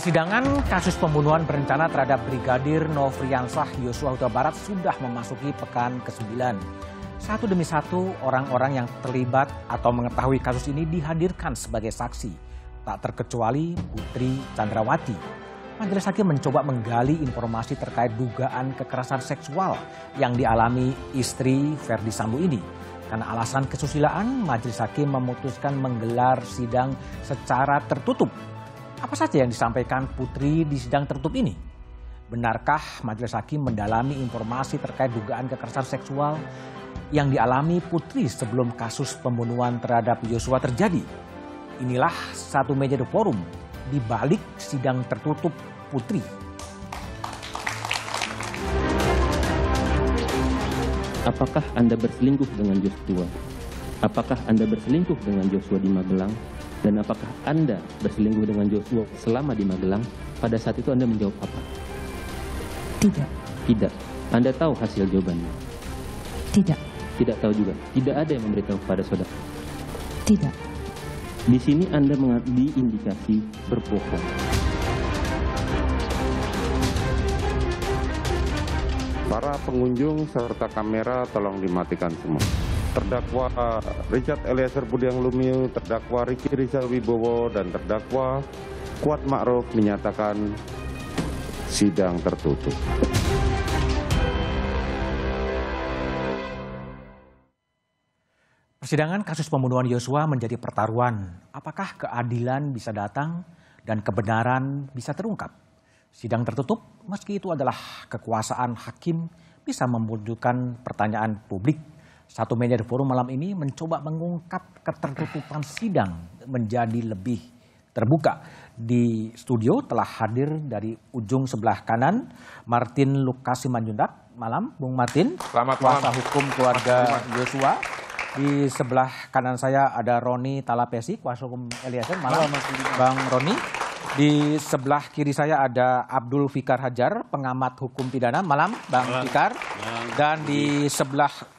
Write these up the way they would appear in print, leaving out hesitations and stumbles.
Persidangan kasus pembunuhan berencana terhadap Brigadir Nofriansah Yosua Huta Barat sudah memasuki pekan ke-9. Satu demi satu orang-orang yang terlibat atau mengetahui kasus ini dihadirkan sebagai saksi. Tak terkecuali Putri Chandrawati. Majelis Hakim mencoba menggali informasi terkait dugaan kekerasan seksual yang dialami istri Verdi Sambo ini. Karena alasan kesusilaan, Majelis Hakim memutuskan menggelar sidang secara tertutup. Apa saja yang disampaikan Putri di sidang tertutup ini? Benarkah Majelis Hakim mendalami informasi terkait dugaan kekerasan seksual yang dialami Putri sebelum kasus pembunuhan terhadap Yosua terjadi? Inilah satu meja The Forum di balik sidang tertutup Putri. Apakah Anda berselingkuh dengan Joshua? Apakah Anda berselingkuh dengan Joshua di Magelang? Dan apakah Anda berselingkuh dengan Joshua selama di Magelang? Pada saat itu Anda menjawab apa? Tidak. Tidak. Anda tahu hasil jawabannya? Tidak. Tidak tahu juga. Tidak ada yang memberitahu kepada saudara? Tidak. Di sini Anda diindikasi berbohong. Para pengunjung serta kamera tolong dimatikan semua. Terdakwa Richard Eliezer Budiang Lumiu, terdakwa Ricky Rizal Wibowo, dan terdakwa Kuat Ma'ruf menyatakan sidang tertutup. Persidangan kasus pembunuhan Yosua menjadi pertaruhan. Apakah keadilan bisa datang dan kebenaran bisa terungkap? Sidang tertutup, meski itu adalah kekuasaan hakim, bisa memunculkan pertanyaan publik. Satu meja The Forum malam ini mencoba mengungkap ketertutupan sidang menjadi lebih terbuka. Di studio telah hadir dari ujung sebelah kanan Martin Lukas Simanjuntak. Malam, Bung Martin. Selamat kuasa malam. hukum keluarga Yosua. Di sebelah kanan saya ada Roni Talapesi, kuasa hukum Eliezer. Malam, Bang Roni. Di sebelah kiri saya ada Abdul Fikar Hajar, pengamat hukum pidana. Malam, Bang Fikar. Dan di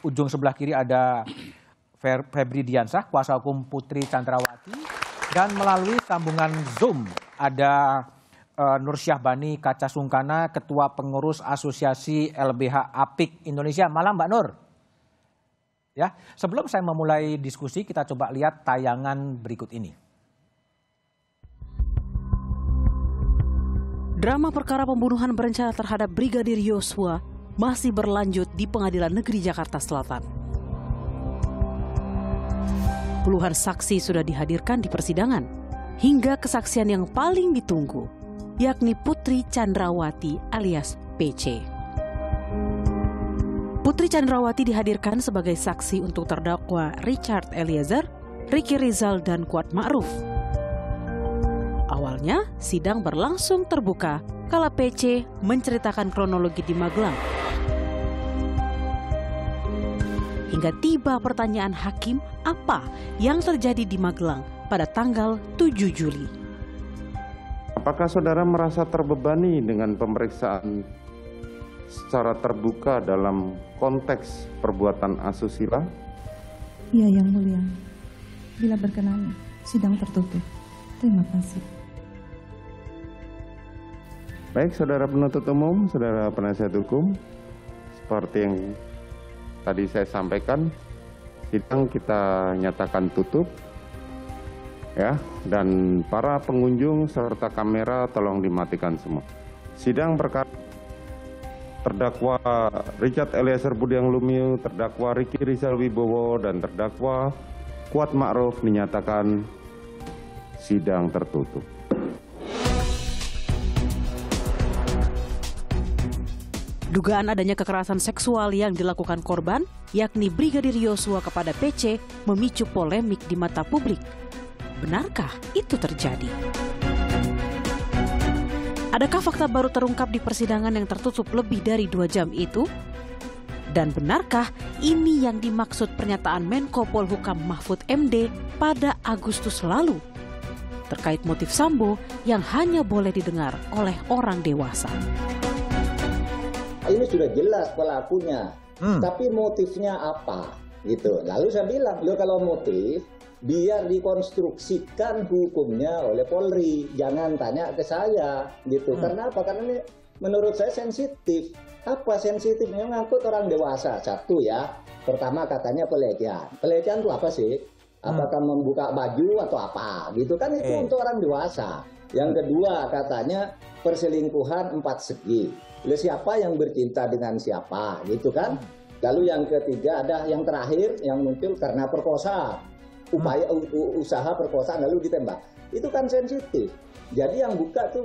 ujung sebelah kiri ada Febri Diansah, kuasa hukum Putri Chandrawati. Dan melalui sambungan Zoom ada Nur Syahbani Kaca Sungkana, Ketua Pengurus Asosiasi LBH Apik Indonesia. Malam, Mbak Nur. Ya, sebelum saya memulai diskusi, kita coba lihat tayangan berikut ini. Drama perkara pembunuhan berencana terhadap Brigadir Yosua masih berlanjut di Pengadilan Negeri Jakarta Selatan. Puluhan saksi sudah dihadirkan di persidangan, hingga kesaksian yang paling ditunggu, yakni Putri Chandrawati alias PC. Putri Chandrawati dihadirkan sebagai saksi untuk terdakwa Richard Eliezer, Ricky Rizal, dan Kuat Ma'ruf. Awalnya, sidang berlangsung terbuka kala PC menceritakan kronologi di Magelang. Hingga tiba pertanyaan hakim apa yang terjadi di Magelang pada tanggal 7 Juli. Apakah saudara merasa terbebani dengan pemeriksaan secara terbuka dalam konteks perbuatan asusila? Iya, Yang Mulia. Bila berkenan, sidang tertutup. Terima kasih. Baik, saudara penuntut umum, saudara penasihat hukum, seperti yang tadi saya sampaikan, sidang kita nyatakan tutup, ya, dan para pengunjung serta kamera tolong dimatikan semua. Sidang perkara terdakwa Richard Eliezer Budiang Lumiu, terdakwa Ricky Rizal Wibowo, dan terdakwa Kuat Ma'ruf menyatakan sidang tertutup. Dugaan adanya kekerasan seksual yang dilakukan korban, yakni Brigadir Yosua kepada PC, memicu polemik di mata publik. Benarkah itu terjadi? Adakah fakta baru terungkap di persidangan yang tertutup lebih dari 2 jam itu? Dan benarkah ini yang dimaksud pernyataan Menko Polhukam Mahfud MD pada Agustus lalu? Terkait motif Sambo yang hanya boleh didengar oleh orang dewasa. Ini sudah jelas pelakunya, tapi motifnya apa? Gitu. Lalu saya bilang, kalau motif biar dikonstruksikan hukumnya oleh Polri, jangan tanya ke saya gitu. Karena apa? Karena ini menurut saya sensitif. Apa sensitifnya? Ngangkut orang dewasa. Satu ya, pertama katanya pelecehan. Pelecehan itu apa sih? Apakah membuka baju atau apa? Gitu kan, itu untuk orang dewasa. Yang kedua katanya perselingkuhan 4 segi. Siapa yang bercinta dengan siapa? Gitu kan? Lalu yang ketiga ada yang terakhir yang muncul karena perkosa. Upaya usaha perkosaan lalu ditembak. Itu kan sensitif. Jadi yang buka tuh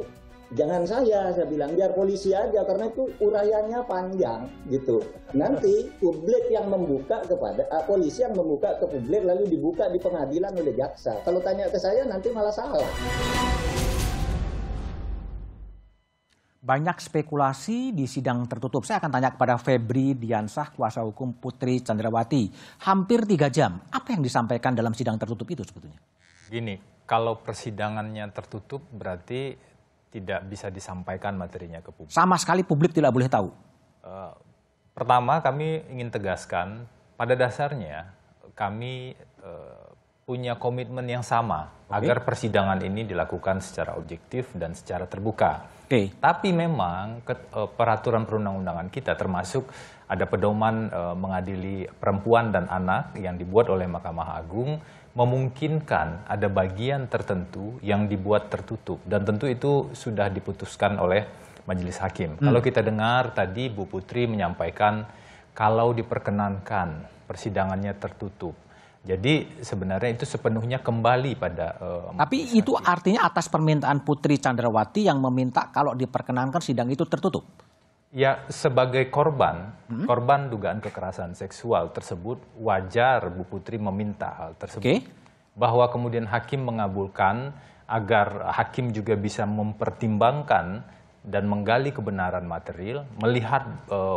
jangan saya bilang biar polisi aja, karena itu uraiannya panjang gitu. Nanti publik yang membuka kepada polisi yang membuka ke publik lalu dibuka di pengadilan oleh jaksa. Kalau tanya ke saya nanti malah salah. Banyak spekulasi di sidang tertutup. Saya akan tanya kepada Febri Diansah, kuasa hukum Putri Candrawati. Hampir 3 jam. Apa yang disampaikan dalam sidang tertutup itu sebetulnya? Gini, kalau persidangannya tertutup berarti tidak bisa disampaikan materinya ke publik. Sama sekali publik tidak boleh tahu. Pertama, kami ingin tegaskan, pada dasarnya kami punya komitmen yang sama agar persidangan ini dilakukan secara objektif dan secara terbuka. Tapi memang peraturan perundang-undangan kita termasuk ada pedoman mengadili perempuan dan anak yang dibuat oleh Mahkamah Agung memungkinkan ada bagian tertentu yang dibuat tertutup, dan tentu itu sudah diputuskan oleh Majelis Hakim. Kalau kita dengar tadi Bu Putri menyampaikan kalau diperkenankan persidangannya tertutup. Jadi sebenarnya itu sepenuhnya kembali pada Tapi itu artinya atas permintaan Putri Candrawati yang meminta kalau diperkenankan sidang itu tertutup. Ya, sebagai korban dugaan kekerasan seksual tersebut, wajar Bu Putri meminta hal tersebut. Bahwa kemudian hakim mengabulkan agar hakim juga bisa mempertimbangkan dan menggali kebenaran material, melihat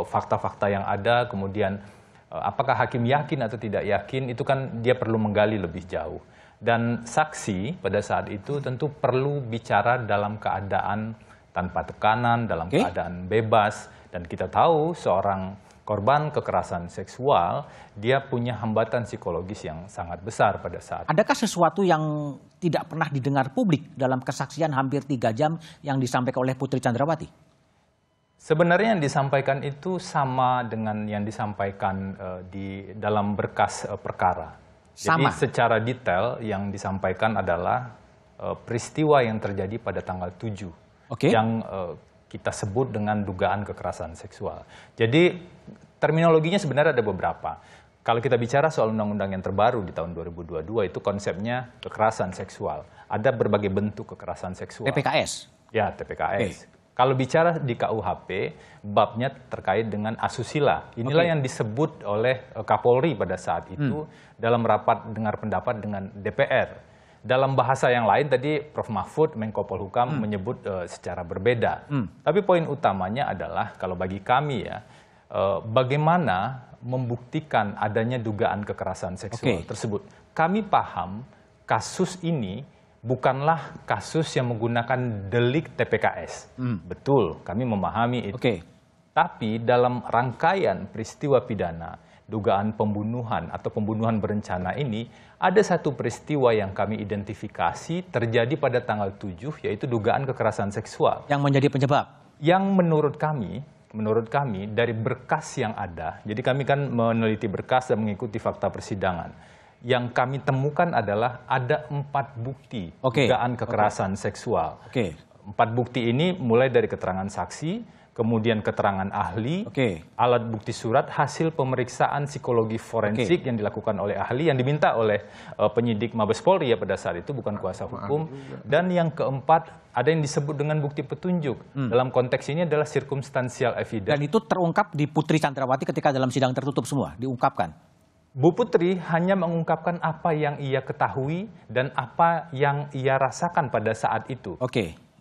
fakta-fakta yang ada, kemudian apakah hakim yakin atau tidak yakin, itu kan dia perlu menggali lebih jauh. Dan saksi pada saat itu tentu perlu bicara dalam keadaan tanpa tekanan, dalam keadaan bebas. Dan kita tahu seorang korban kekerasan seksual, dia punya hambatan psikologis yang sangat besar pada saat. Adakah sesuatu yang tidak pernah didengar publik dalam kesaksian hampir 3 jam yang disampaikan oleh Putri Candrawati? Sebenarnya yang disampaikan itu sama dengan yang disampaikan di dalam berkas perkara. Jadi secara detail yang disampaikan adalah peristiwa yang terjadi pada tanggal 7. Yang kita sebut dengan dugaan kekerasan seksual. Jadi terminologinya sebenarnya ada beberapa. Kalau kita bicara soal undang-undang yang terbaru di tahun 2022 itu konsepnya kekerasan seksual. Ada berbagai bentuk kekerasan seksual. TPKS? Ya, TPKS. Kalau bicara di KUHP, babnya terkait dengan asusila. Inilah yang disebut oleh Kapolri pada saat itu dalam rapat dengar pendapat dengan DPR. Dalam bahasa yang lain tadi Prof. Mahfud, Menko Polhukam menyebut secara berbeda. Tapi poin utamanya adalah kalau bagi kami ya, bagaimana membuktikan adanya dugaan kekerasan seksual tersebut. Kami paham kasus ini bukanlah kasus yang menggunakan delik TPKS. Betul, kami memahami itu. Tapi dalam rangkaian peristiwa pidana, dugaan pembunuhan atau pembunuhan berencana ini, ada satu peristiwa yang kami identifikasi terjadi pada tanggal 7, yaitu dugaan kekerasan seksual. Yang menjadi penyebab? Yang menurut kami dari berkas yang ada, jadi kami kan meneliti berkas dan mengikuti fakta persidangan. Yang kami temukan adalah ada 4 bukti dugaan kekerasan seksual. 4 bukti ini mulai dari keterangan saksi, kemudian keterangan ahli, alat bukti surat, hasil pemeriksaan psikologi forensik yang dilakukan oleh ahli, yang diminta oleh penyidik Mabes Polri ya pada saat itu, bukan kuasa hukum. Dan yang keempat, ada yang disebut dengan bukti petunjuk. Dalam konteks ini adalah circumstantial evidence. Dan itu terungkap di Putri Candrawati ketika dalam sidang tertutup semua, diungkapkan? Bu Putri hanya mengungkapkan apa yang ia ketahui dan apa yang ia rasakan pada saat itu.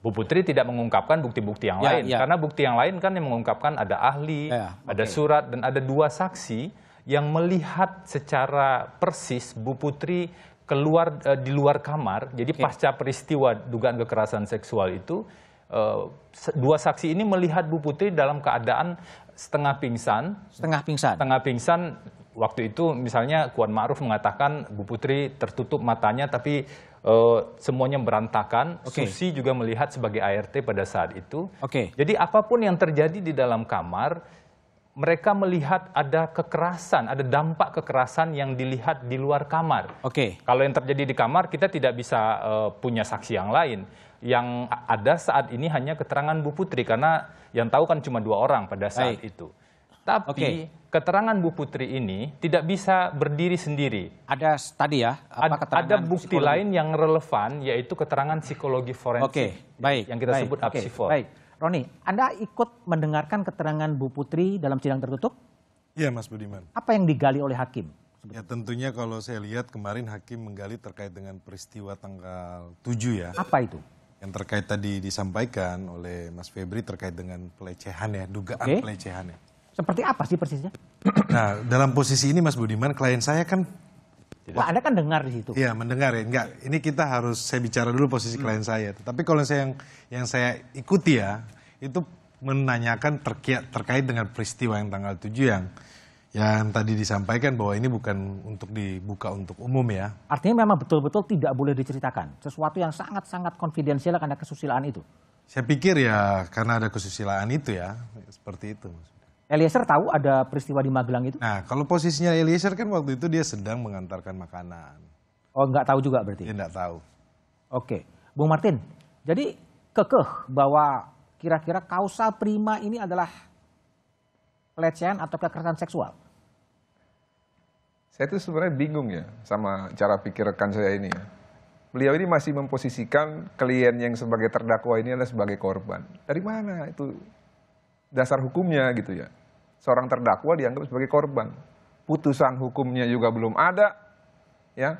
Bu Putri tidak mengungkapkan bukti-bukti yang lain, karena bukti yang lain kan yang mengungkapkan ada ahli, ada surat, dan ada 2 saksi yang melihat secara persis Bu Putri keluar di luar kamar. Jadi pasca peristiwa dugaan kekerasan seksual itu, 2 saksi ini melihat Bu Putri dalam keadaan setengah pingsan, waktu itu misalnya Kuan Ma'ruf mengatakan Bu Putri tertutup matanya tapi semuanya berantakan. Susi juga melihat sebagai ART pada saat itu. Jadi apapun yang terjadi di dalam kamar, mereka melihat ada kekerasan, ada dampak kekerasan yang dilihat di luar kamar. Kalau yang terjadi di kamar, kita tidak bisa punya saksi yang lain. Yang ada saat ini hanya keterangan Bu Putri, karena yang tahu kan cuma 2 orang pada saat itu. Tapi keterangan Bu Putri ini tidak bisa berdiri sendiri. Ada tadi ya, ada bukti psikologi lain yang relevan, yaitu keterangan psikologi forensik yang kita sebut apsifor. Roni, Anda ikut mendengarkan keterangan Bu Putri dalam sidang tertutup? Iya, Mas Budiman. Apa yang digali oleh hakim? Ya tentunya kalau saya lihat kemarin hakim menggali terkait dengan peristiwa tanggal 7 ya. Apa itu? Yang terkait tadi disampaikan oleh Mas Febri terkait dengan pelecehan ya, dugaan pelecehan ya. Seperti apa sih persisnya? Nah, dalam posisi ini Mas Budiman, klien saya kan... Wah, Anda kan dengar di situ. Iya, mendengar ya. Enggak, ini kita harus, saya bicara dulu posisi klien saya. Tapi kalau yang saya ikuti ya, itu menanyakan terkait dengan peristiwa yang tanggal 7 yang tadi disampaikan bahwa ini bukan untuk dibuka untuk umum ya. Artinya memang betul-betul tidak boleh diceritakan. Sesuatu yang sangat-sangat konfidensial karena kesusilaan itu. Saya pikir ya karena ada kesusilaan itu ya, seperti itu. Eliezer tahu ada peristiwa di Magelang itu? Nah, kalau posisinya Eliezer kan waktu itu dia sedang mengantarkan makanan. Oh, nggak tahu juga berarti? Dia nggak tahu. Oke. Bung Martin, jadi kekeh bahwa kira-kira kausa prima ini adalah pelecehan atau kekerasan seksual? Saya tuh sebenarnya bingung ya sama cara pikir rekan saya ini ya. Beliau ini masih memposisikan klien yang sebagai terdakwa ini adalah sebagai korban. Dari mana itu dasar hukumnya gitu ya? Seorang terdakwa dianggap sebagai korban. Putusan hukumnya juga belum ada, ya.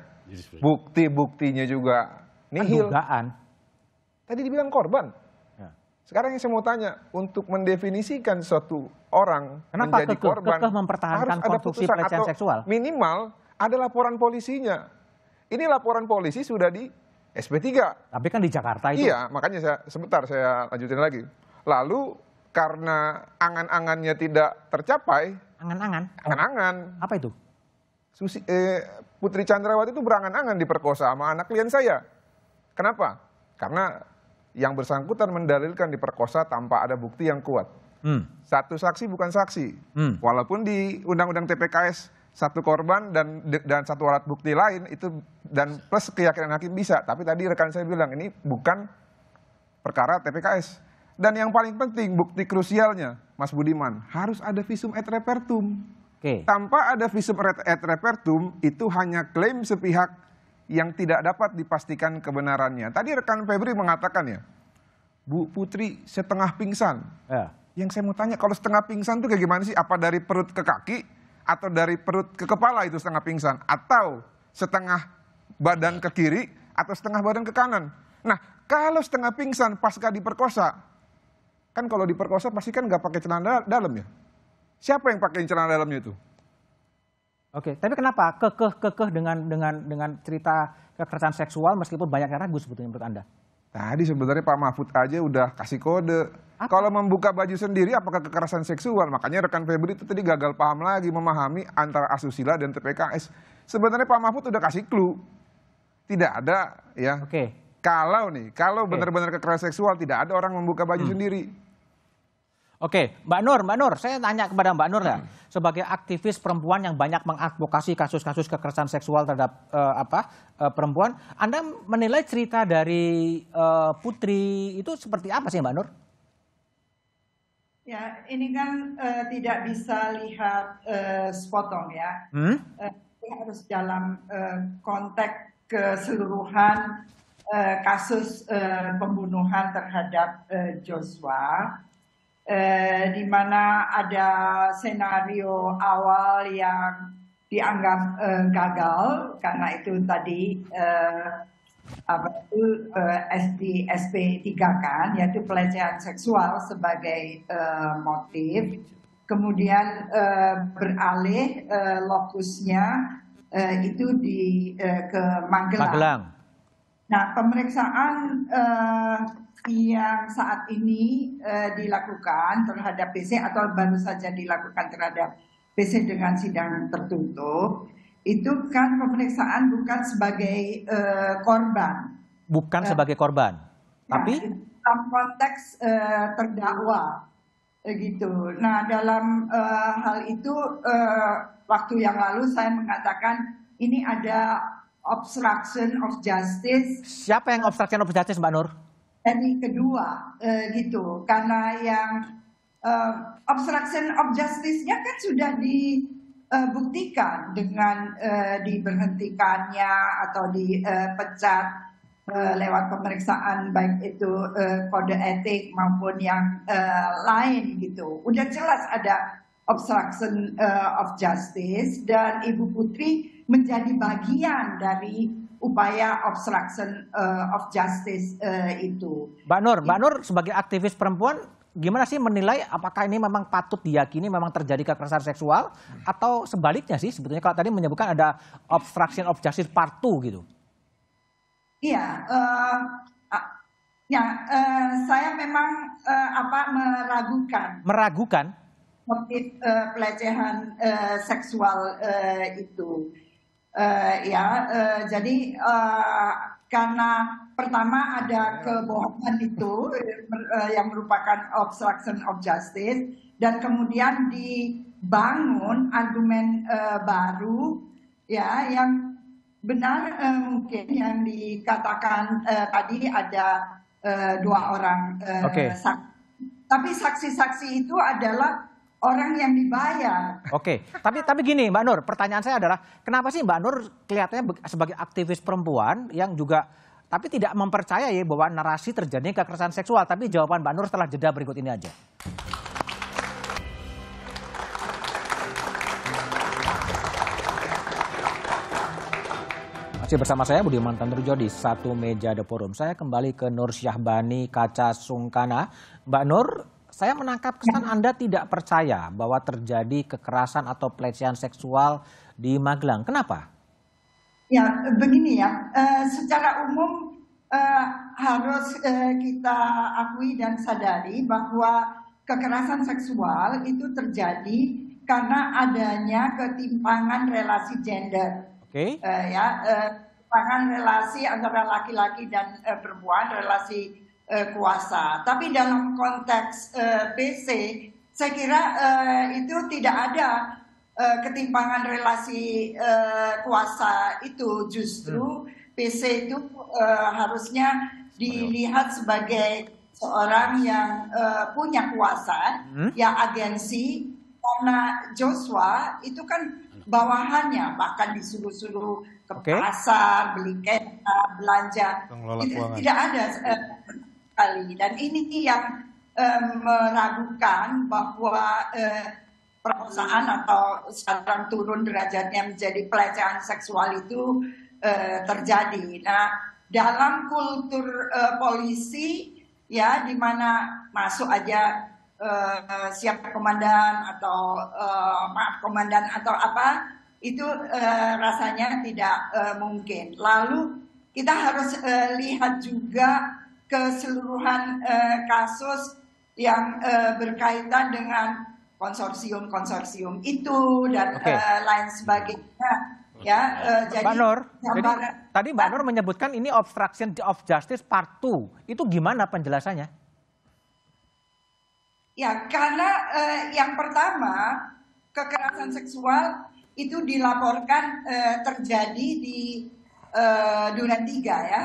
Bukti-buktinya juga nihil. Dugaan. Tadi dibilang korban. Sekarang yang saya mau tanya, untuk mendefinisikan suatu orang menjadi korban, mempertahankan harus ada putusan pelecehan atau seksual? Minimal ada laporan polisinya. Ini laporan polisi sudah di SP3. Tapi kan di Jakarta itu. Iya, makanya saya lanjutin lagi. Lalu karena angan-angannya tidak tercapai. Angan-angan. Apa itu? Putri Chandrawati itu berangan-angan diperkosa sama anak klien saya. Kenapa? Karena yang bersangkutan mendalilkan diperkosa tanpa ada bukti yang kuat. Satu saksi bukan saksi. Walaupun di Undang-Undang TPKS satu korban dan satu alat bukti lain itu dan plus keyakinan hakim bisa. Tapi tadi rekan saya bilang ini bukan perkara TPKS. Dan yang paling penting bukti krusialnya, Mas Budiman, harus ada visum et repertum. Tanpa ada visum et repertum itu hanya klaim sepihak yang tidak dapat dipastikan kebenarannya. Tadi rekan Febri mengatakan ya, Bu Putri setengah pingsan. Yang saya mau tanya, kalau setengah pingsan itu kayak gimana sih? Apa dari perut ke kaki? Atau dari perut ke kepala itu setengah pingsan? Atau setengah badan ke kiri? Atau setengah badan ke kanan? Nah, kalau setengah pingsan pasca diperkosa, kan kalau diperkosa pasti kan nggak pakai celana dalam ya? Siapa yang pakai celana dalamnya itu? Oke, tapi kenapa kekeh dengan cerita kekerasan seksual meskipun banyak yang ragu sebetulnya menurut Anda? Tadi sebenarnya Pak Mahfud aja udah kasih kode. Kalau membuka baju sendiri apakah kekerasan seksual? Makanya rekan Febri itu tadi gagal paham lagi memahami antara asusila dan TPKS. Sebenarnya Pak Mahfud udah kasih clue. Tidak ada ya. Kalau benar-benar kekerasan seksual tidak ada orang membuka baju sendiri. Oke, Mbak Nur, saya tanya kepada Mbak Nur ya, sebagai aktivis perempuan yang banyak mengadvokasi kasus-kasus kekerasan seksual terhadap perempuan, Anda menilai cerita dari Putri itu seperti apa sih Mbak Nur? Ya, ini kan tidak bisa lihat sepotong ya. Harus dalam konteks keseluruhan kasus pembunuhan terhadap Joshua. Di mana ada senario awal yang dianggap gagal karena itu tadi di SP3 kan, yaitu pelecehan seksual sebagai motif, kemudian beralih lokusnya itu ke Magelang. Nah, pemeriksaan yang saat ini dilakukan terhadap PC atau baru saja dilakukan terhadap PC dengan sidang tertutup, itu kan pemeriksaan bukan sebagai korban. Bukan sebagai korban, tapi dalam konteks terdakwa, gitu. Nah, dalam hal itu waktu yang lalu saya mengatakan ini ada obstruction of justice. Siapa yang obstruction of justice, Mbak Nur? Jadi kedua, gitu. Karena yang obstruction of justice-nya kan sudah dibuktikan dengan diberhentikannya atau dipecat lewat pemeriksaan baik itu kode etik maupun yang lain gitu. Udah jelas ada obstruction of justice dan Ibu Putri menjadi bagian dari upaya obstruction of justice itu. Mbak Nur sebagai aktivis perempuan gimana sih menilai apakah ini memang patut diyakini memang terjadi kekerasan seksual atau sebaliknya sih sebetulnya kalau tadi menyebutkan ada obstruction of justice part 2 gitu? Iya, saya memang meragukan motif pelecehan seksual itu. Jadi karena pertama ada kebohongan itu yang merupakan obstruction of justice dan kemudian dibangun argumen baru ya yang benar mungkin yang dikatakan tadi ada 2 orang saksi. Tapi saksi-saksi itu adalah orang yang dibayar. Oke, tapi gini Mbak Nur, pertanyaan saya adalah kenapa sih Mbak Nur kelihatannya sebagai aktivis perempuan yang juga tapi tidak mempercayai bahwa narasi terjadi kekerasan seksual? Tapi jawaban Mbak Nur setelah jeda berikut ini aja. Masih bersama saya Budiman Tanurjo di Satu Meja The Forum. Saya kembali ke Nur Syahbani Kaca Sungkana. Mbak Nur, saya menangkap kesan Anda tidak percaya bahwa terjadi kekerasan atau pelecehan seksual di Magelang. Kenapa? Ya, begini ya. Secara umum harus kita akui dan sadari bahwa kekerasan seksual itu terjadi karena adanya ketimpangan relasi gender. Ketimpangan relasi antara laki-laki dan perempuan, relasi kuasa. Tapi dalam konteks PC, saya kira itu tidak ada ketimpangan relasi kuasa itu. Justru PC itu harusnya dilihat sebagai seorang yang punya kuasa, ya agensi. Karena Joshua itu kan bawahannya, bahkan disuruh-suruh ke pasar, beli kereta, belanja. Itu tidak ada sekali. Dan ini yang meragukan bahwa perkosaan atau sekarang turun derajatnya menjadi pelecehan seksual itu terjadi. Nah, dalam kultur polisi ya di mana masuk aja siapa komandan atau maaf komandan atau apa itu rasanya tidak mungkin. Lalu kita harus lihat juga keseluruhan kasus yang berkaitan dengan konsorsium itu dan lain sebagainya. Ya, jadi Mbak Nur, tadi Mbak Nur menyebutkan ini obstruction of justice part 2. Itu gimana penjelasannya? Ya, karena yang pertama kekerasan seksual itu dilaporkan terjadi di Duren 3 ya.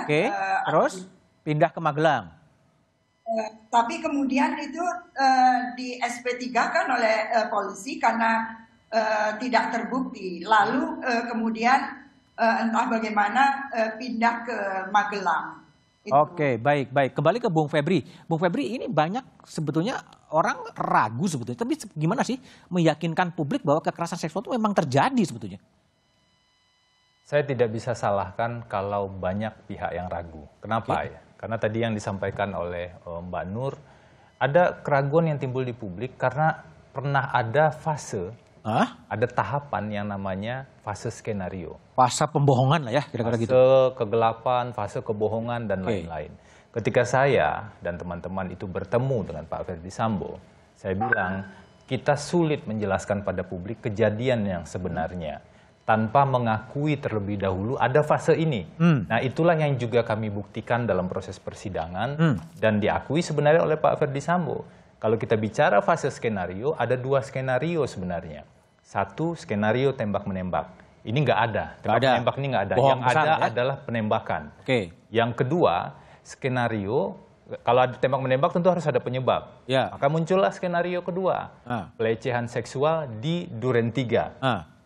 Terus pindah ke Magelang. Tapi kemudian itu di SP3 kan oleh polisi karena tidak terbukti. Lalu kemudian entah bagaimana pindah ke Magelang. Oke, baik. Kembali ke Bung Febri. Bung Febri, ini banyak sebetulnya orang ragu sebetulnya. Tapi gimana sih meyakinkan publik bahwa kekerasan seksual itu memang terjadi sebetulnya? Saya tidak bisa salahkan kalau banyak pihak yang ragu. Kenapa ya? Karena tadi yang disampaikan oleh Mbak Nur, ada keraguan yang timbul di publik karena pernah ada fase, ada tahapan yang namanya fase skenario. Fase pembohongan lah ya, kira-kira gitu. Fase kegelapan, fase kebohongan, dan lain-lain. Ketika saya dan teman-teman itu bertemu dengan Pak Ferdi Sambo, saya bilang, kita sulit menjelaskan pada publik kejadian yang sebenarnya tanpa mengakui terlebih dahulu ada fase ini. Nah, itulah yang juga kami buktikan dalam proses persidangan dan diakui sebenarnya oleh Pak Ferdy Sambo. Kalau kita bicara fase skenario, ada 2 skenario sebenarnya. Satu, skenario tembak-menembak. Ini nggak ada. Tembak-menembak ini nggak ada. Bohong yang besar, ada ya? adalah penembakan. Oke. Yang kedua, skenario, kalau ada tembak-menembak tentu harus ada penyebab. Ya. Maka muncullah skenario kedua. Pelecehan seksual di Duren 3.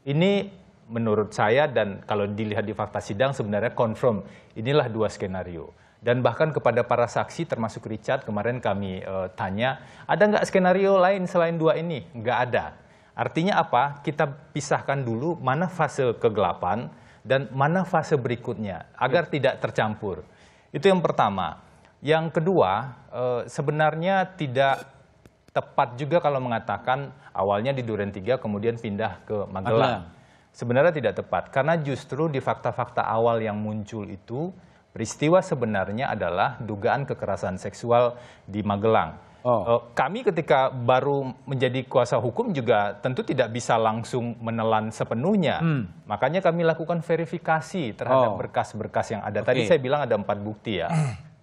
Ini menurut saya dan kalau dilihat di fakta sidang sebenarnya confirm. Inilah 2 skenario. Dan bahkan kepada para saksi termasuk Richard kemarin kami tanya, ada nggak skenario lain selain 2 ini? Nggak ada. Artinya apa? Kita pisahkan dulu mana fase kegelapan dan mana fase berikutnya agar tidak tercampur. Itu yang pertama. Yang kedua, sebenarnya tidak tepat juga kalau mengatakan awalnya di Duren 3 kemudian pindah ke Magelang. Sebenarnya tidak tepat karena justru di fakta-fakta awal yang muncul itu peristiwa sebenarnya adalah dugaan kekerasan seksual di Magelang. Kami ketika baru menjadi kuasa hukum juga tentu tidak bisa langsung menelan sepenuhnya. Makanya kami lakukan verifikasi terhadap berkas-berkas yang ada. Tadi saya bilang ada 4 bukti ya.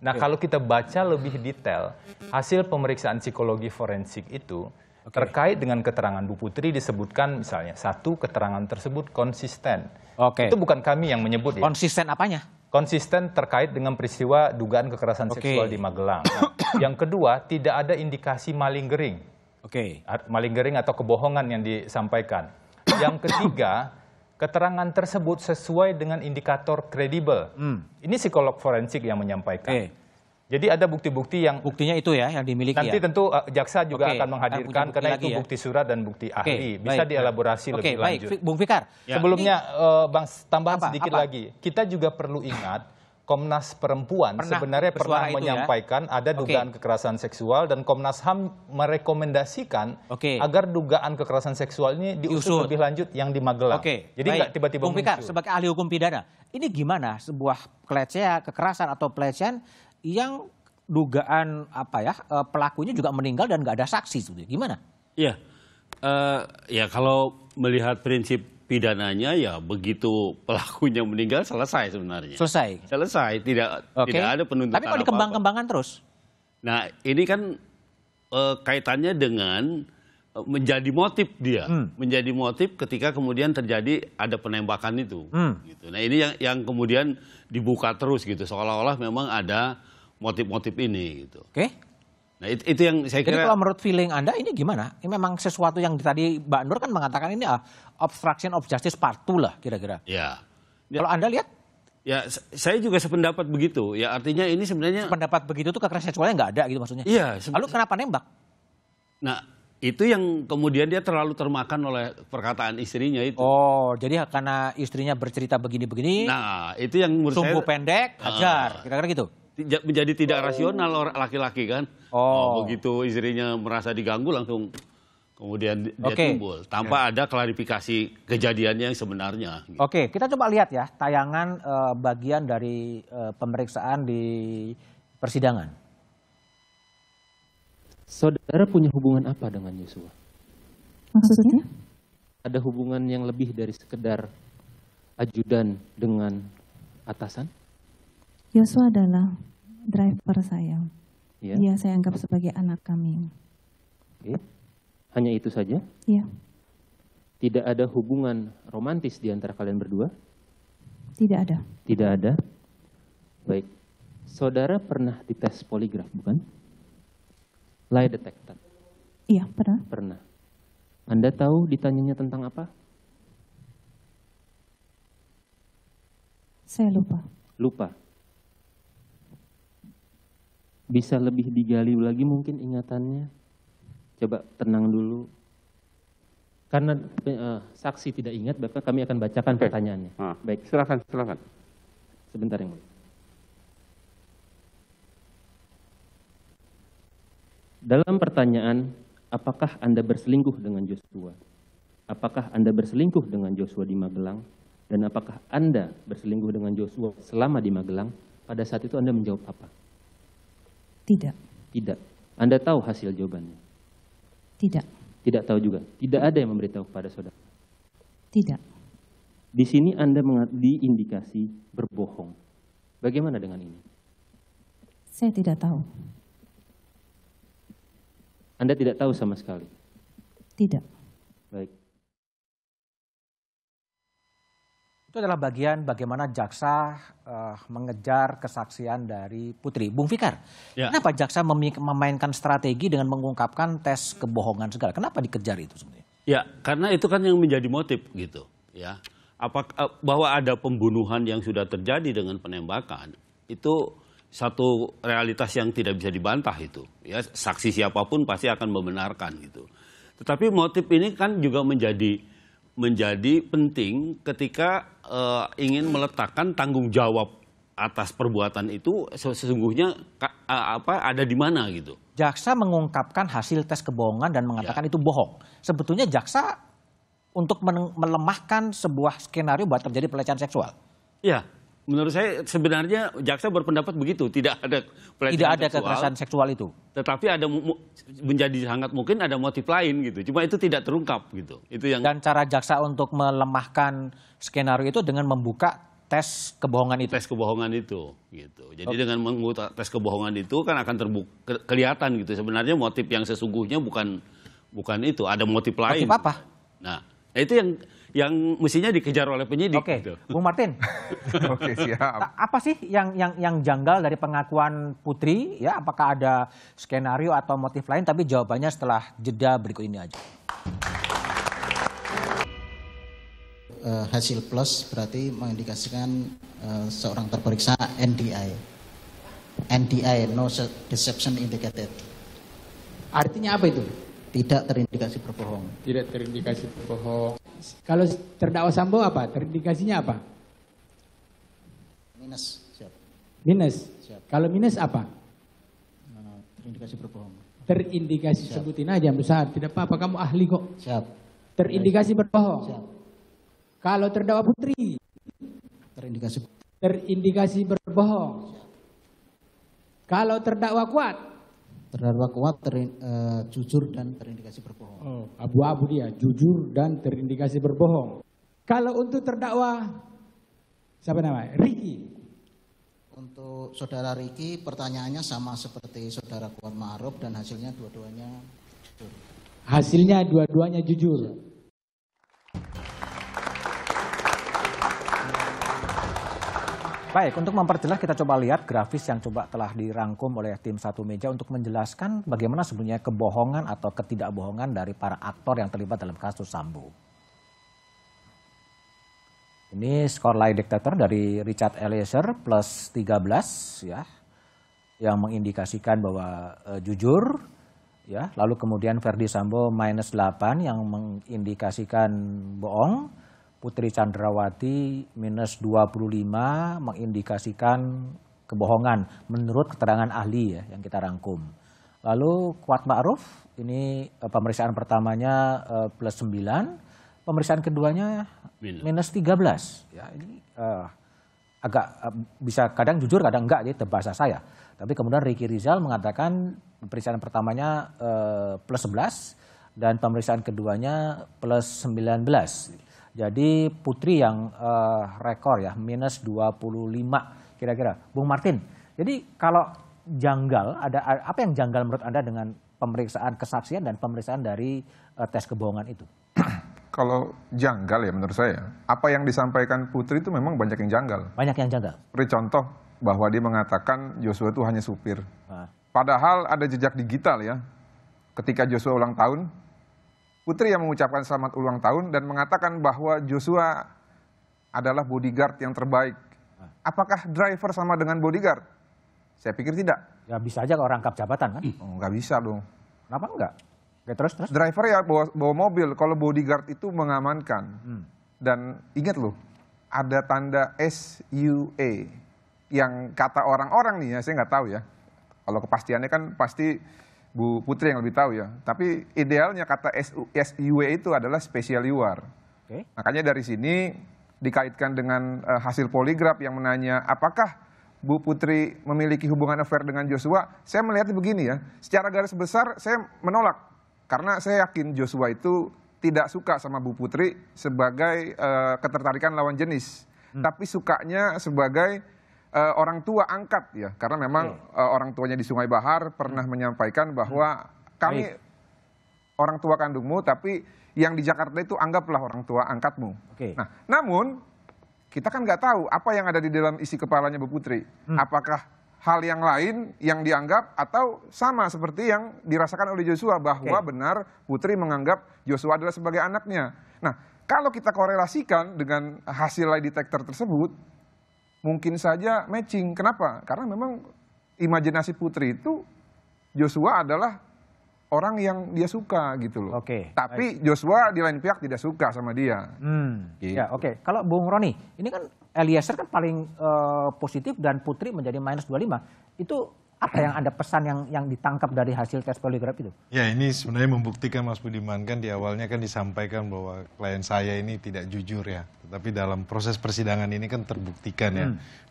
Nah, kalau kita baca lebih detail, hasil pemeriksaan psikologi forensik itu terkait dengan keterangan Bu Putri disebutkan misalnya, 1, keterangan tersebut konsisten. Itu bukan kami yang menyebut ya. Konsisten apanya? Konsisten terkait dengan peristiwa dugaan kekerasan seksual di Magelang. Yang kedua, tidak ada indikasi malinggering. Malinggering atau kebohongan yang disampaikan. Yang ketiga, keterangan tersebut sesuai dengan indikator kredibel. Ini psikolog forensik yang menyampaikan. Jadi ada bukti-bukti yang... Buktinya itu ya, yang dimiliki nanti ya? tentu jaksa juga akan menghadirkan, bukti karena lagi itu ya? bukti surat dan bukti ahli. Bisa dielaborasi lebih lanjut. Bung Fikar. Sebelumnya, Bang, tambahan sedikit lagi. Kita juga perlu ingat, Komnas Perempuan sebenarnya pernah menyampaikan ada dugaan kekerasan seksual dan Komnas HAM merekomendasikan agar dugaan kekerasan seksual ini diusut lebih lanjut yang di Magelang. Jadi nggak tiba-tiba Bung Fikar, muncul. sebagai ahli hukum pidana, ini gimana sebuah pelecehan, kekerasan atau pelecehan yang dugaan pelakunya juga meninggal dan nggak ada saksi, gimana? Iya, ya kalau melihat prinsip pidananya ya begitu pelakunya meninggal selesai sebenarnya. Selesai, tidak ada penuntutan. Tapi kalau dikembang-kembangkan terus? Nah ini kan kaitannya dengan menjadi motif dia, menjadi motif ketika kemudian terjadi ada penembakan itu. Gitu. Nah ini yang kemudian dibuka terus gitu, seolah-olah memang ada motif-motif ini gitu. Nah itu yang saya kira. Jadi kalau menurut feeling Anda ini gimana? Ini memang sesuatu yang tadi Mbak Nur kan mengatakan ini obstruction of justice part 2 lah kira-kira. Ya. Kalau Anda lihat? Ya saya juga sependapat begitu. Ya artinya ini sebenarnya. Sependapat begitu tuh kekerasan seksualnya nggak ada gitu maksudnya? Iya. Lalu kenapa nembak? Nah itu yang kemudian dia terlalu termakan oleh perkataan istrinya itu. Oh jadi karena istrinya bercerita begini-begini. Nah itu yang menurut saya. Sumbu pendek, hajar, kira-kira gitu. Menjadi tidak rasional orang laki-laki kan. Begitu istrinya merasa diganggu langsung kemudian dia timbul tanpa ada klarifikasi kejadiannya yang sebenarnya. Oke, kita coba lihat ya tayangan bagian dari pemeriksaan di persidangan. Saudara punya hubungan apa dengan Yosua? Maksudnya? Ada hubungan yang lebih dari sekedar ajudan dengan atasan? Yosua adalah driver saya. Ya. Dia saya anggap sebagai anak kami. Oke. Hanya itu saja? Iya. Tidak ada hubungan romantis di antara kalian berdua? Tidak ada. Tidak ada. Baik. Saudara pernah dites poligraf, bukan? Lie detector. Iya, pernah. Pernah. Anda tahu ditanyanya tentang apa? Saya lupa. Lupa. Bisa lebih digali lagi mungkin ingatannya? Coba tenang dulu. Karena saksi tidak ingat, maka kami akan bacakan pertanyaannya. Baik, silakan. Sebentar yang mulia. Dalam pertanyaan, apakah Anda berselingkuh dengan Joshua? Apakah Anda berselingkuh dengan Joshua di Magelang? Dan apakah Anda berselingkuh dengan Joshua selama di Magelang? Pada saat itu Anda menjawab apa? Tidak. Tidak. Anda tahu hasil jawabannya? Tidak. Tidak tahu juga. Tidak ada yang memberitahu kepada saudara. Tidak. Di sini Anda diindikasi berbohong. Bagaimana dengan ini? Saya tidak tahu. Anda tidak tahu sama sekali? Tidak. Baik. Itu adalah bagian bagaimana jaksa mengejar kesaksian dari Putri. Bung Fikar, kenapa jaksa memainkan strategi dengan mengungkapkan tes kebohongan segala? Kenapa dikejar itu sebenarnya? Ya, karena itu kan yang menjadi motif gitu, ya. Bahwa ada pembunuhan yang sudah terjadi dengan penembakan itu satu realitas yang tidak bisa dibantah itu, ya. Saksi siapapun pasti akan membenarkan gitu. Tetapi motif ini kan juga menjadi penting ketika ingin meletakkan tanggung jawab atas perbuatan itu sesungguhnya ada di mana gitu. Jaksa mengungkapkan hasil tes kebohongan dan mengatakan itu bohong. Sebetulnya jaksa untuk melemahkan sebuah skenario bahwa terjadi pelecehan seksual. Ya, menurut saya sebenarnya jaksa berpendapat begitu, tidak ada kekerasan seksual itu. Tetapi menjadi sangat mungkin ada motif lain gitu. Cuma itu tidak terungkap gitu. Itu yang. Dan cara jaksa untuk melemahkan skenario itu dengan membuka tes kebohongan itu. Tes kebohongan itu gitu. Jadi dengan membuka tes kebohongan itu kan akan kelihatan gitu. Sebenarnya motif yang sesungguhnya bukan itu, ada motif lain. Motif apa? Nah, itu yang mestinya dikejar oleh penyidik. Oke, gitu. Bung Martin. Oke, siap. Apa sih yang janggal dari pengakuan Putri? Ya, apakah ada skenario atau motif lain? Tapi jawabannya setelah jeda berikut ini aja. Hasil plus berarti mengindikasikan seorang terperiksa NDI. NDI, no deception indicated. Artinya apa itu? Tidak terindikasi berbohong. Tidak terindikasi berbohong. Kalau terdakwa Sambo apa? Terindikasinya apa? Minus. Siap. Minus. Siap. Kalau minus apa? Terindikasi berbohong. Terindikasi. Siap. Sebutin aja besar. Tidak apa-apa, kamu ahli kok. Siap. Terindikasi berbohong. Siap. Kalau terdakwa Putri. Terindikasi berbohong. Siap. Kalau terdakwa Kuat. Terdakwa Kuat jujur dan terindikasi berbohong. Oh, abu-abu dia, jujur dan terindikasi berbohong. Kalau untuk terdakwa siapa namanya? Ricky. Untuk saudara Ricky pertanyaannya sama seperti saudara Kuat Ma'ruf dan hasilnya dua-duanya jujur. Hasilnya dua-duanya jujur. Baik, untuk memperjelas kita coba lihat grafis yang telah dirangkum oleh tim Satu Meja untuk menjelaskan bagaimana sebenarnya kebohongan atau ketidakbohongan dari para aktor yang terlibat dalam kasus Sambo. Ini skor lie detector dari Richard Eliezer plus 13 ya, yang mengindikasikan bahwa jujur ya, lalu kemudian Verdi Sambo minus 8 yang mengindikasikan bohong. Putri Chandrawati minus 25 mengindikasikan kebohongan menurut keterangan ahli ya yang kita rangkum. Lalu Kuat Ma'ruf ini pemeriksaan pertamanya plus 9, pemeriksaan keduanya minus 13. Ya, ini agak bisa kadang jujur kadang enggak gitu bahasa saya. Tapi kemudian Ricky Rizal mengatakan pemeriksaan pertamanya plus 11 dan pemeriksaan keduanya plus 19. Jadi Putri yang rekor ya, minus 25 kira-kira. Bung Martin, jadi kalau janggal, ada apa yang janggal menurut Anda dengan pemeriksaan kesaksian dan pemeriksaan dari tes kebohongan itu? Kalau janggal ya menurut saya, apa yang disampaikan Putri itu memang banyak yang janggal. Banyak yang janggal? Beri contoh bahwa dia mengatakan Joshua itu hanya supir. Padahal ada jejak digital ya, ketika Joshua ulang tahun, Putri yang mengucapkan selamat ulang tahun dan mengatakan bahwa Joshua adalah bodyguard yang terbaik. Apakah driver sama dengan bodyguard? Saya pikir tidak. Ya bisa aja kalau rangkap jabatan kan? Oh, nggak bisa dong. Kenapa enggak? Ya, terus? Driver ya bawa mobil, kalau bodyguard itu mengamankan. Dan ingat loh, ada tanda SUA yang kata orang-orang nih ya, saya nggak tahu ya. Kalau kepastiannya kan pasti Bu Putri yang lebih tahu ya. Tapi idealnya kata SUA itu adalah special UR. Okay. Makanya dari sini dikaitkan dengan hasil poligraf yang menanya apakah Bu Putri memiliki hubungan affair dengan Joshua. Saya melihatnya begini ya. Secara garis besar saya menolak. Karena saya yakin Joshua itu tidak suka sama Bu Putri sebagai ketertarikan lawan jenis, tapi sukanya sebagai orang tua angkat ya, karena memang orang tuanya di Sungai Bahar pernah menyampaikan bahwa kami orang tua kandungmu, tapi yang di Jakarta itu anggaplah orang tua angkatmu. Nah, namun kita kan nggak tahu apa yang ada di dalam isi kepalanya Bu Putri. Apakah hal yang lain yang dianggap atau sama seperti yang dirasakan oleh Joshua, bahwa benar Putri menganggap Joshua adalah sebagai anaknya. Nah, kalau kita korelasikan dengan hasil lie detector tersebut, mungkin saja matching. Kenapa? Karena memang imajinasi Putri itu Joshua adalah orang yang dia suka gitu loh. Tapi Joshua di lain pihak tidak suka sama dia. Gitu. Ya, Kalau Bung Roni, ini kan Eliezer kan paling positif dan Putri menjadi minus 25. Itu apa yang Anda pesan yang ditangkap dari hasil tes poligraf itu? Ya, ini sebenarnya membuktikan Mas Budiman, kan di awalnya kan disampaikan bahwa klien saya ini tidak jujur ya. Tetapi dalam proses persidangan ini kan terbuktikan ya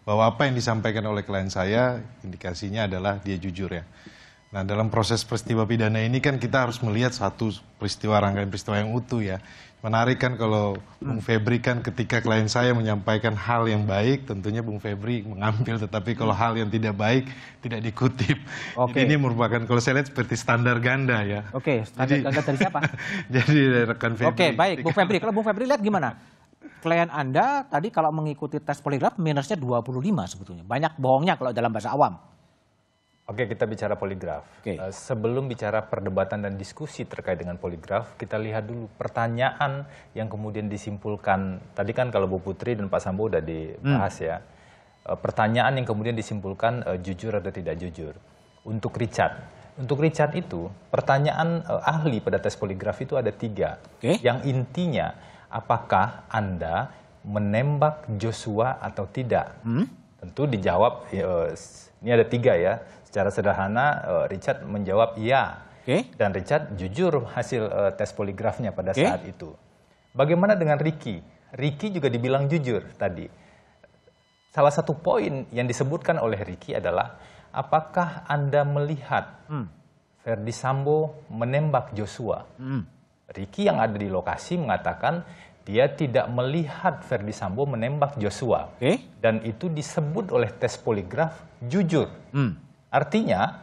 bahwa apa yang disampaikan oleh klien saya indikasinya adalah dia jujur ya. Nah, dalam proses peristiwa pidana ini kan kita harus melihat satu peristiwa, rangkaian peristiwa yang utuh ya. Menarik kan kalau Bung Febri kan ketika klien saya menyampaikan hal yang baik, tentunya Bung Febri mengambil, tetapi kalau hal yang tidak baik tidak dikutip. Jadi ini merupakan, kalau saya lihat seperti standar ganda ya. Standar ganda dari siapa? Jadi dari rekan Febri. Baik, Bung Febri. Kalau Bung Febri lihat gimana? Klien Anda tadi kalau mengikuti tes poligraf minusnya 25 sebetulnya. Banyak bohongnya kalau dalam bahasa awam. Kita bicara poligraf. Sebelum bicara perdebatan dan diskusi terkait dengan poligraf, kita lihat dulu pertanyaan yang kemudian disimpulkan. Tadi kan kalau Bu Putri dan Pak Sambo udah dibahas ya. Pertanyaan yang kemudian disimpulkan jujur atau tidak jujur. Untuk Richard itu, pertanyaan ahli pada tes poligraf itu ada 3. Yang intinya, apakah Anda menembak Joshua atau tidak? Tentu dijawab, ini ada 3 ya. Secara sederhana Richard menjawab iya. Dan Richard jujur hasil tes poligrafnya pada saat itu. Bagaimana dengan Ricky? Ricky juga dibilang jujur tadi. Salah satu poin yang disebutkan oleh Ricky adalah, apakah Anda melihat Ferdi Sambo menembak Joshua? Ricky yang ada di lokasi mengatakan dia tidak melihat Ferdi Sambo menembak Joshua. Dan itu disebut oleh tes poligraf jujur. Artinya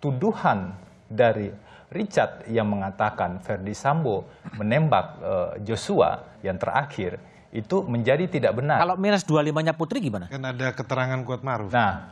tuduhan dari Richard yang mengatakan Ferdi Sambo menembak Joshua yang terakhir itu menjadi tidak benar. Kalau minus 25-nya Putri gimana? Kan ada keterangan Kuat Ma'ruf. Nah,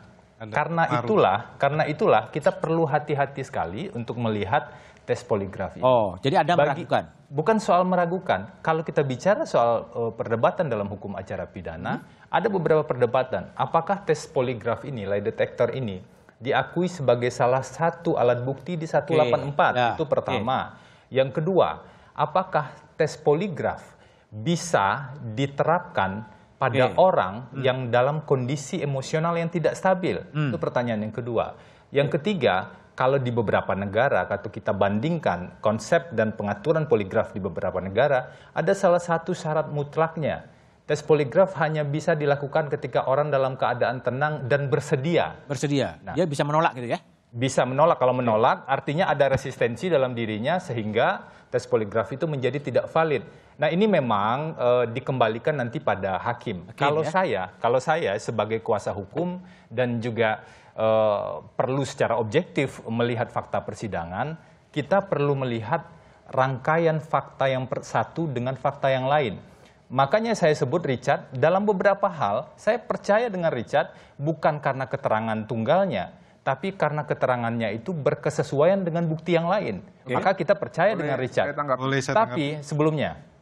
karena itulah kita perlu hati-hati sekali untuk melihat tes poligraf ini. Jadi Anda meragukan? Bukan soal meragukan. Kalau kita bicara soal perdebatan dalam hukum acara pidana, ada beberapa perdebatan. Apakah tes poligraf ini, lie detector ini, diakui sebagai salah satu alat bukti di 184? Itu pertama. Yang kedua, apakah tes poligraf bisa diterapkan pada orang yang dalam kondisi emosional yang tidak stabil? Itu pertanyaan yang kedua. Yang ketiga, kalau di beberapa negara, kalau kita bandingkan konsep dan pengaturan poligraf di beberapa negara, ada salah satu syarat mutlaknya. Tes poligraf hanya bisa dilakukan ketika orang dalam keadaan tenang dan bersedia. Nah, dia bisa menolak gitu ya? Bisa menolak. Kalau menolak, artinya ada resistensi dalam dirinya sehingga tes poligraf itu menjadi tidak valid. Nah, ini memang dikembalikan nanti pada hakim. Kalau saya sebagai kuasa hukum dan juga perlu secara objektif melihat fakta persidangan, kita perlu melihat rangkaian fakta yang satu dengan fakta yang lain. Makanya saya sebut Richard, dalam beberapa hal saya percaya dengan Richard bukan karena keterangan tunggalnya, tapi karena keterangannya itu berkesesuaian dengan bukti yang lain. Maka kita percaya dengan Richard.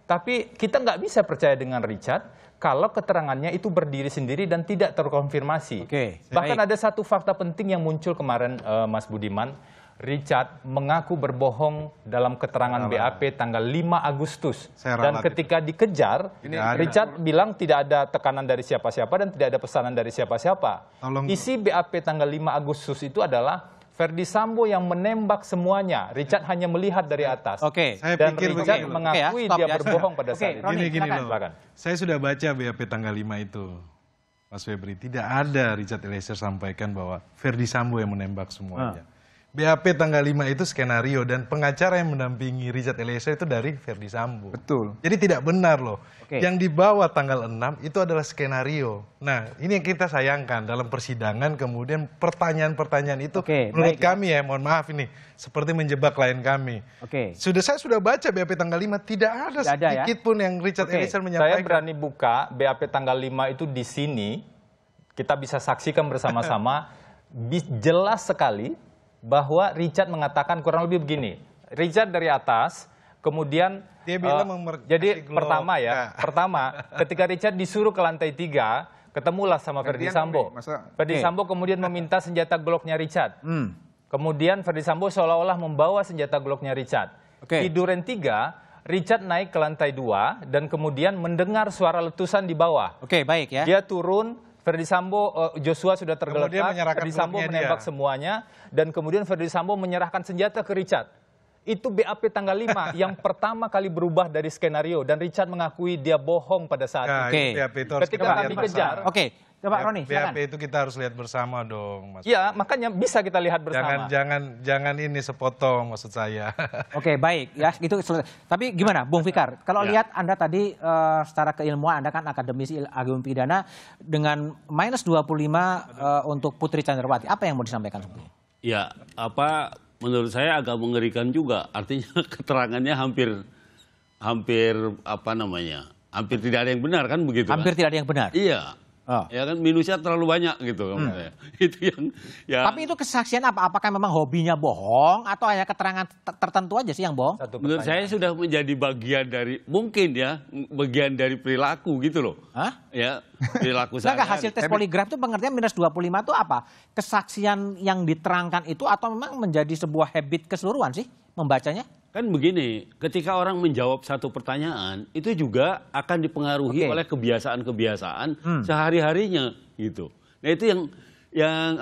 Tapi kita nggak bisa percaya dengan Richard kalau keterangannya itu berdiri sendiri dan tidak terkonfirmasi. Bahkan ada satu fakta penting yang muncul kemarin, Mas Budiman. Richard mengaku berbohong dalam keterangan BAP tanggal 5 Agustus. Dan ketika dikejar, Richard bilang tidak ada tekanan dari siapa-siapa dan tidak ada pesanan dari siapa-siapa. Isi BAP tanggal 5 Agustus itu adalah Ferdi Sambo yang menembak semuanya. Richard hanya melihat dari atas. Dan Richard mengakui dia berbohong pada saat itu. Gini loh. Saya sudah baca BAP tanggal 5 itu, Mas Febri. Tidak ada Richard Eliezer sampaikan bahwa Ferdi Sambo yang menembak semuanya. BAP tanggal 5 itu skenario dan pengacara yang mendampingi Richard Eliezer itu dari Verdi Sambo. Betul. Jadi tidak benar loh. Oke. Yang dibawa tanggal 6 itu adalah skenario. Nah, ini yang kita sayangkan dalam persidangan kemudian pertanyaan-pertanyaan itu menurut kami ya, mohon maaf ini seperti menjebak klien kami. Saya sudah baca BAP tanggal 5 tidak ada sedikit pun yang Richard Eliezer menyampaikan. Saya berani buka BAP tanggal 5 itu di sini. Kita bisa saksikan bersama-sama jelas sekali bahwa Richard mengatakan kurang lebih begini. Richard dari atas, kemudian dia bilang jadi pertama ketika Richard disuruh ke lantai 3, ketemulah sama Verdi Sambo. Verdi Sambo kemudian meminta senjata Glock-nya Richard. Kemudian Verdi Sambo seolah-olah membawa senjata Glock-nya Richard. Di duren 3, Richard naik ke lantai 2 dan kemudian mendengar suara letusan di bawah. Dia turun. Verdi Sambo, Joshua sudah tergeletak, Verdi Sambo menembak semuanya, dan kemudian Verdi Sambo menyerahkan senjata ke Richard. Itu BAP tanggal 5 yang pertama kali berubah dari skenario, dan Richard mengakui dia bohong pada saat itu. Ketika kami kejar. Coba Roni, silakan. BAP itu kita harus lihat bersama dong, Mas. Iya, makanya bisa kita lihat bersama. Jangan ini sepotong maksud saya. Baik ya, itu. Tapi gimana, Bung Fikar? Kalau lihat Anda tadi secara keilmuan, Anda kan akademisi hukum pidana dengan minus 25 untuk Putri Candrawati. Apa yang mau disampaikan sebetulnya? Ya, menurut saya agak mengerikan juga. Artinya keterangannya hampir hampir tidak ada yang benar kan begitu. Hampir tidak ada yang benar. Iya. Ya kan minusnya terlalu banyak gitu. Itu yang Tapi itu kesaksian apa? Apakah memang hobinya bohong atau hanya keterangan tertentu aja sih yang bohong? Menurut saya sudah menjadi bagian dari bagian dari perilaku gitu loh. Ya, perilaku saya. Hasil tes poligraf itu pengertian minus 25 itu apa? Kesaksian yang diterangkan itu atau memang menjadi sebuah habit keseluruhan sih membacanya? Kan begini, ketika orang menjawab satu pertanyaan, itu juga akan dipengaruhi oleh kebiasaan-kebiasaan sehari-harinya gitu. Nah itu yang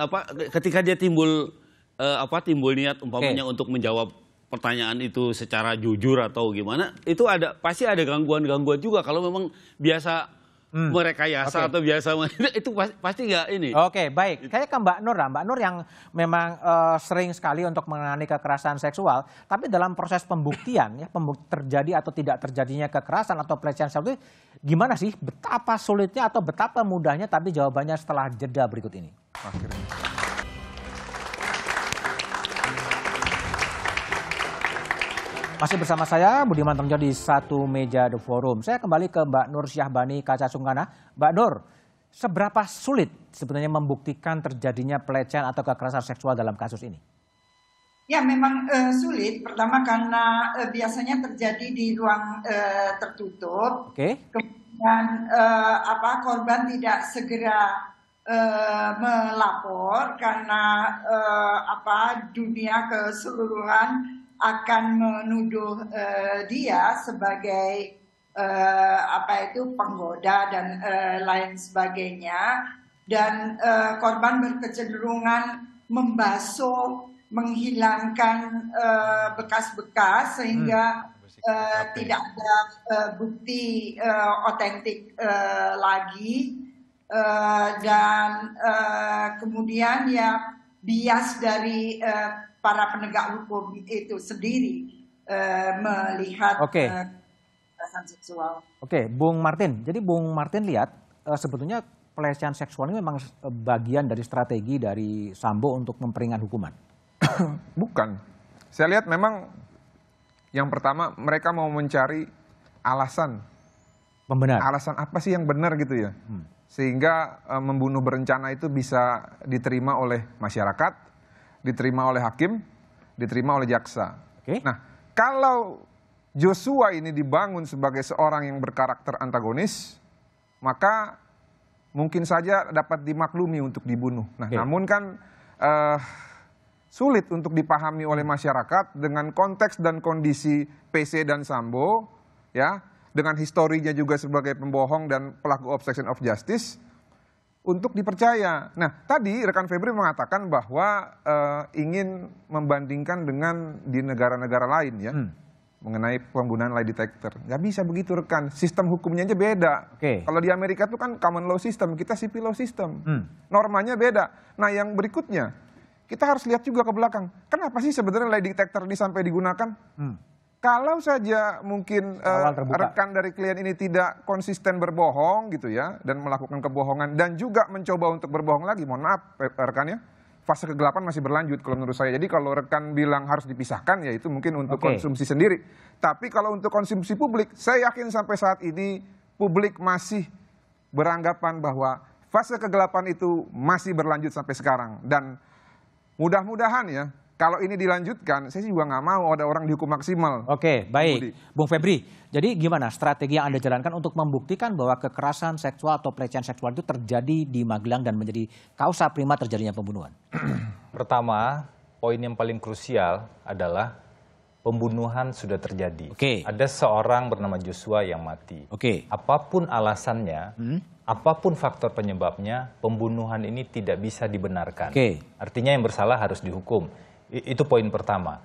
ketika dia timbul niat umpamanya untuk menjawab pertanyaan itu secara jujur atau gimana, itu pasti ada gangguan-gangguan juga kalau memang biasa merekayasa atau biasa itu pasti nggak ini. Baik. Kayak ke Mbak Nur, Mbak Nur yang memang sering sekali untuk menangani kekerasan seksual, tapi dalam proses pembuktian ya terjadi atau tidak terjadinya kekerasan atau pelecehan seksual itu gimana sih? Betapa sulitnya atau betapa mudahnya? Tapi jawabannya setelah jeda berikut ini. Masih bersama saya, Budiman Tengjo di Satu Meja The Forum. Saya kembali ke Mbak Nur Syahbani Kaca Sungkana. Mbak Nur, seberapa sulit sebenarnya membuktikan terjadinya pelecehan atau kekerasan seksual dalam kasus ini? Ya memang sulit. Pertama karena biasanya terjadi di ruang tertutup. Kemudian korban tidak segera melapor karena dunia keseluruhan akan menuduh dia sebagai penggoda dan lain sebagainya, dan korban berkecenderungan membasuh, menghilangkan bekas-bekas sehingga tidak ada bukti otentik lagi, dan kemudian ya bias dari para penegak hukum itu sendiri melihat kekerasan seksual. Bung Martin. Jadi Bung Martin lihat sebetulnya pelecehan seksual ini memang bagian dari strategi dari Sambo untuk memperingan hukuman. Bukan. Saya lihat memang yang pertama mereka mau mencari alasan. Pembenar. Alasan apa sih yang benar gitu ya? Sehingga membunuh berencana itu bisa diterima oleh masyarakat, diterima oleh hakim, diterima oleh jaksa. Nah, kalau Joshua ini dibangun sebagai seorang yang berkarakter antagonis, maka mungkin saja dapat dimaklumi untuk dibunuh. Nah, namun kan sulit untuk dipahami oleh masyarakat dengan konteks dan kondisi PC dan Sambo, ya, dengan historinya juga sebagai pembohong dan pelaku obstruction of justice, untuk dipercaya. Nah, tadi rekan Febri mengatakan bahwa ingin membandingkan dengan di negara-negara lain ya, mengenai penggunaan lie detector. Nggak bisa begitu rekan, sistem hukumnya aja beda. Kalau di Amerika itu kan common law system, kita civil law system. Normanya beda. Nah, yang berikutnya, kita harus lihat juga ke belakang. Kenapa sih sebenarnya lie detector ini sampai digunakan? Kalau saja mungkin rekan dari klien ini tidak konsisten berbohong gitu ya, dan melakukan kebohongan dan juga mencoba untuk berbohong lagi, mohon maaf rekannya, fase kegelapan masih berlanjut kalau menurut saya. Jadi kalau rekan bilang harus dipisahkan, ya itu mungkin untuk konsumsi sendiri. Tapi kalau untuk konsumsi publik, saya yakin sampai saat ini publik masih beranggapan bahwa fase kegelapan itu masih berlanjut sampai sekarang. Dan mudah-mudahan ya, kalau ini dilanjutkan, saya juga nggak mau ada orang dihukum maksimal. Oke, baik. Bung Febri, jadi gimana strategi yang Anda jalankan untuk membuktikan bahwa kekerasan seksual atau pelecehan seksual itu terjadi di Magelang dan menjadi kausa prima terjadinya pembunuhan? Pertama, poin yang paling krusial adalah pembunuhan sudah terjadi. Ada seorang bernama Joshua yang mati. Apapun alasannya, apapun faktor penyebabnya, pembunuhan ini tidak bisa dibenarkan. Artinya yang bersalah harus dihukum. Itu poin pertama.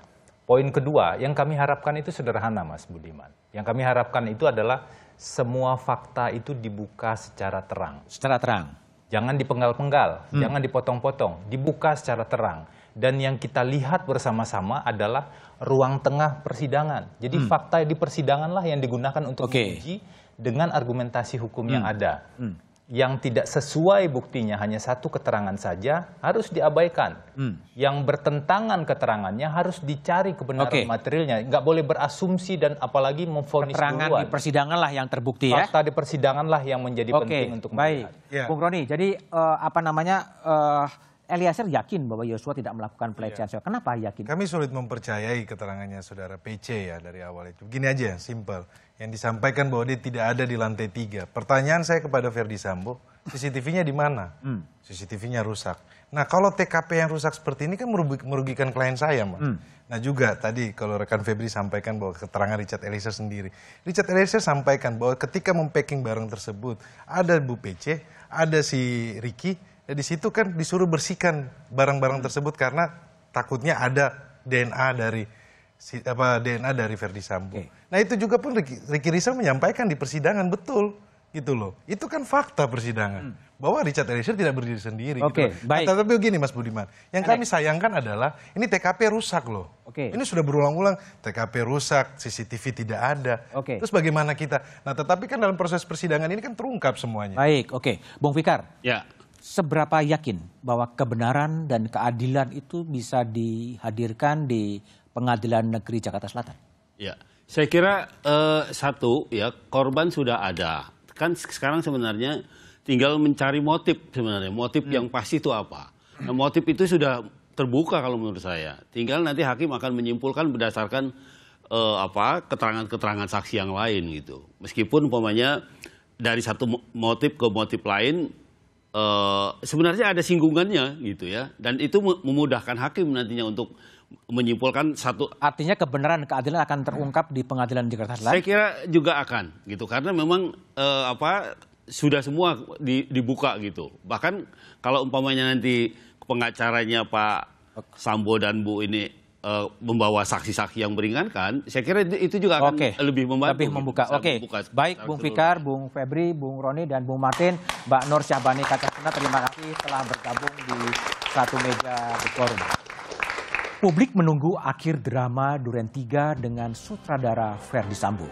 Poin kedua, yang kami harapkan itu sederhana, Mas Budiman. Yang kami harapkan itu adalah semua fakta itu dibuka secara terang. Secara terang. Jangan dipenggal-penggal, jangan dipotong-potong, dibuka secara terang. Dan yang kita lihat bersama-sama adalah ruang tengah persidangan. Jadi fakta di persidangan lah yang digunakan untuk menguji dengan argumentasi hukum yang ada. Yang tidak sesuai buktinya hanya satu keterangan saja harus diabaikan. Yang bertentangan keterangannya harus dicari kebenaran materialnya. Nggak boleh berasumsi dan apalagi memvonis duluan. Keterangan di persidangan lah yang terbukti ya. Fakta di persidangan lah yang menjadi penting untuk melihat. Bung Roni, jadi Eliezer yakin bahwa Joshua tidak melakukan pelecehan seksual. Kenapa yakin? Kami sulit mempercayai keterangannya saudara PC ya dari awal itu. Begini aja, simple. Yang disampaikan bahwa dia tidak ada di lantai 3. Pertanyaan saya kepada Ferdi Sambo, CCTV-nya di mana? CCTV-nya rusak. Nah kalau TKP yang rusak seperti ini kan merugikan klien saya, Mas. Nah juga tadi kalau rekan Febri sampaikan bahwa keterangan Richard Eliezer sendiri. Richard Eliezer sampaikan bahwa ketika mempacking barang tersebut, ada Bu PC, ada si Ricky, dan di situ kan disuruh bersihkan barang-barang tersebut karena takutnya ada DNA dari Ferdi Sambo. Nah itu juga pun Ricky Rizal menyampaikan di persidangan, betul gitu loh. Itu kan fakta persidangan bahwa Richard Eliezer tidak berdiri sendiri. Gitu. Baik. Tapi begini Mas Budiman, yang kami sayangkan adalah ini TKP rusak loh. Ini sudah berulang-ulang TKP rusak, CCTV tidak ada. Terus bagaimana kita? Nah tetapi kan dalam proses persidangan ini kan terungkap semuanya. Baik, Bung Fikar. Ya. Seberapa yakin bahwa kebenaran dan keadilan itu bisa dihadirkan di Pengadilan Negeri Jakarta Selatan? Ya, saya kira satu ya, korban sudah ada. Kan sekarang sebenarnya tinggal mencari motif sebenarnya. Motif yang pasti itu apa? Nah, motif itu sudah terbuka kalau menurut saya. Tinggal nanti hakim akan menyimpulkan berdasarkan keterangan-keterangan saksi yang lain gitu. Meskipun umpamanya dari satu motif ke motif lain sebenarnya ada singgungannya gitu ya, dan itu memudahkan hakim nantinya untuk menyimpulkan satu. Artinya kebenaran keadilan akan terungkap di Pengadilan Jakarta Selatan? Saya kira juga akan gitu, karena memang sudah semua dibuka gitu. Bahkan kalau umpamanya nanti pengacaranya Pak Sambo dan Bu ini membawa saksi-saksi yang meringankan, saya kira itu juga akan lebih membantu. Lebih membuka. Baik Bung Fikar, Bung Febri, Bung Roni, dan Bung Martin, Mbak Nur Syahbani Kacasuna, terima kasih telah bergabung di satu meja The Forum. Publik menunggu akhir drama Duren 3 dengan sutradara Ferdi Sambo.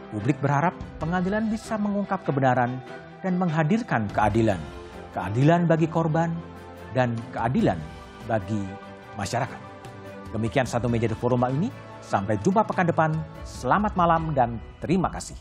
Publik berharap pengadilan bisa mengungkap kebenaran dan menghadirkan keadilan. Keadilan bagi korban dan keadilan bagi masyarakat. Demikian satu meja The Forum ini. Sampai jumpa pekan depan. Selamat malam dan terima kasih.